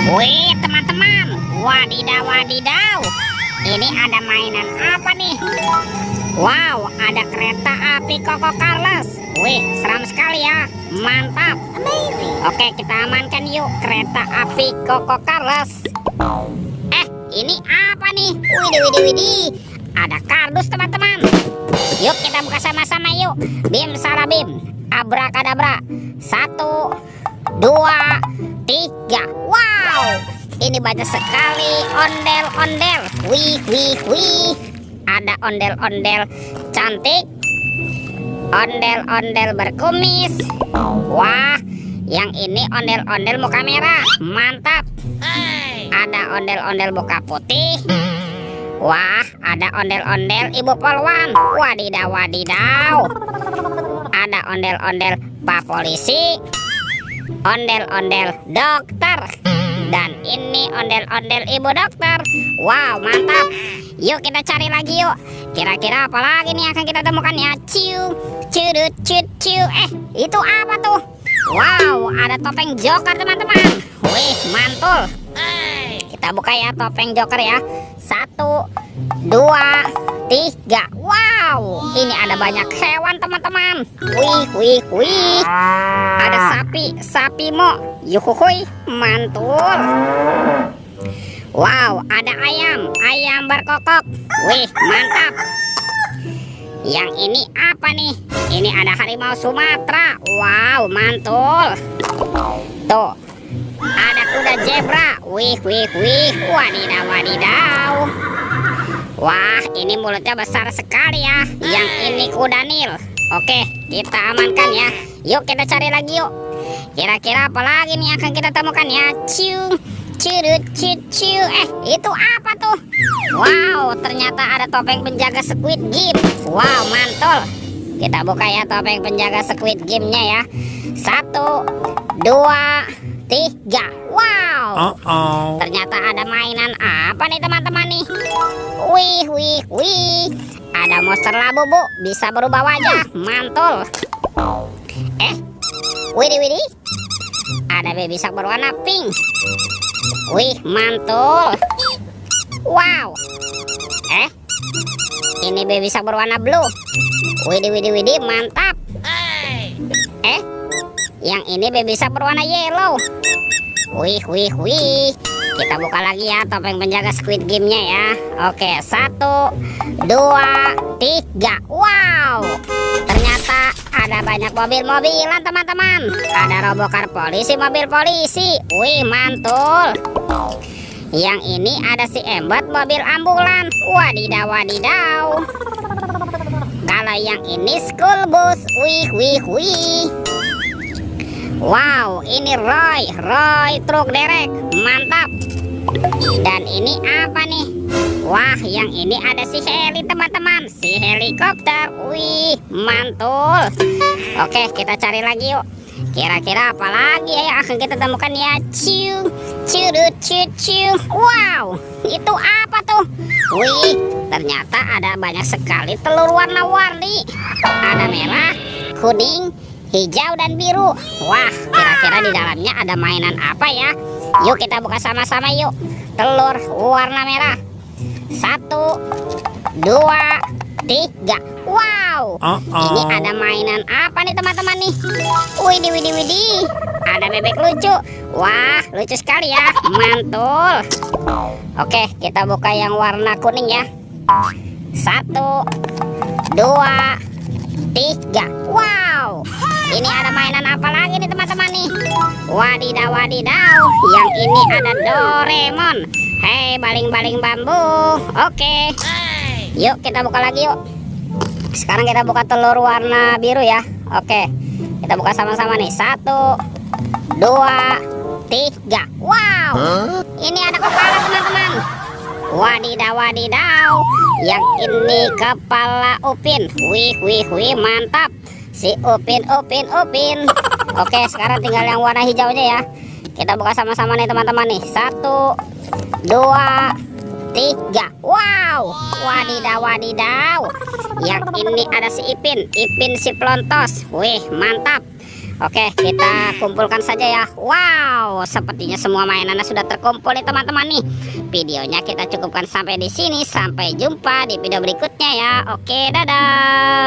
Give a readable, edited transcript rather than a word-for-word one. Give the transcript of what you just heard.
Wih teman-teman, wadidaw wadidaw, ini ada mainan apa nih? Wow, ada kereta api Koko Carlos. Wih, seram sekali ya, mantap. Oke, kita amankan yuk kereta api Koko Carlos. Ini apa nih? Widih widih widih, ada kardus teman-teman. Yuk kita buka sama-sama yuk. Bim salah bim, abrakadabra. 1, 2, 3. Wow, ini banyak sekali ondel-ondel. Wih wih wih, ada ondel-ondel cantik, ondel-ondel berkumis. Wah, yang ini ondel-ondel muka merah, mantap. Ada ondel-ondel muka putih. Wah, ada ondel-ondel ibu polwan. Wadidaw wadidaw, ada ondel-ondel pak polisi, ondel-ondel dokter, dan ini ondel-ondel ibu dokter. Wow, mantap. Yuk kita cari lagi yuk. Kira-kira apa lagi nih akan kita temukan ya? Ciu, curut, ciu. Itu apa tuh? Wow, ada topeng Joker teman-teman. Wih, mantul. Kita buka ya topeng Joker ya. 1, 2, 3. Wow, ini ada banyak hewan teman-teman. Wih. Ada sapi mo. Yuhuhui, mantul. Wow, ada ayam berkokok. Wih, mantap. Yang ini apa nih? Ini ada harimau Sumatera. Wow, mantul. Tuh, ada kuda zebra. Wih. Wadidaw wadidaw. Wah, ini mulutnya besar sekali ya. Yang ini kuda Nil. Oke, kita amankan ya. Yuk kita cari lagi yuk. Kira-kira apa lagi nih akan kita temukan ya? Ciu, curut, ciu. Itu apa tuh? Wow, ternyata ada topeng penjaga Squid Game. Wow, mantul. Kita buka ya topeng penjaga Squid Game-nya ya. 1, 2, 3. Wow. Ternyata ada mainan apa nih teman-teman nih? Wih. Ada monster labubu, bisa berubah wajah, mantul. Widih. Ada baby shark berwarna pink. Wih, mantul. Wow. Ini baby shark berwarna blue. Widih, mantap. Yang ini baby shark berwarna yellow. Wih. Kita buka lagi ya topeng penjaga Squid Game-nya ya. Oke, 1, 2, 3. Wow, ternyata ada banyak mobil-mobilan teman-teman. Ada robokar polisi, mobil polisi. Wih, mantul. Yang ini ada si Embot, mobil ambulan. Wadidaw wadidaw. Kalau yang ini school bus. Wih. Wow, ini Roy truk derek, mantap. Dan ini apa nih? Wah, yang ini ada si heli teman-teman, si helikopter. Wih, mantul. Oke, kita cari lagi yuk. Kira-kira apa lagi ya yang akan kita temukan ya? Ciu. Wow, itu apa tuh? Wih, ternyata ada banyak sekali telur warna-warni. Ada merah, kuning, hijau dan biru. Wah, kira-kira di dalamnya ada mainan apa ya? Yuk kita buka sama-sama yuk. Telur warna merah. 1, 2, 3. Wow, ini ada mainan apa nih teman-teman nih? Widih. Ada bebek lucu. Wah, lucu sekali ya, mantul. Oke, kita buka yang warna kuning ya. 1, 2, 3. Wow, ini ada mainan apa lagi nih teman-teman nih? Wadidaw. Yang ini ada Doraemon. Hei, baling-baling bambu. Oke. Yuk kita buka lagi yuk. Sekarang kita buka telur warna biru ya. Oke, kita buka sama-sama nih. 1, 2, 3. Wow, ini ada kepala teman-teman. Wadidaw. Yang ini kepala Upin. Wih, mantap. Si Upin. Oke, sekarang tinggal yang warna hijaunya ya. Kita buka sama-sama nih teman-teman nih. 1, 2, 3. Wow, wadidaw. Yang ini ada si Ipin si Plontos. Wih, mantap. Oke, kita kumpulkan saja ya. Wow, sepertinya semua mainannya sudah terkumpul nih teman-teman nih. Videonya kita cukupkan sampai di sini. Sampai jumpa di video berikutnya ya. Oke, dadah.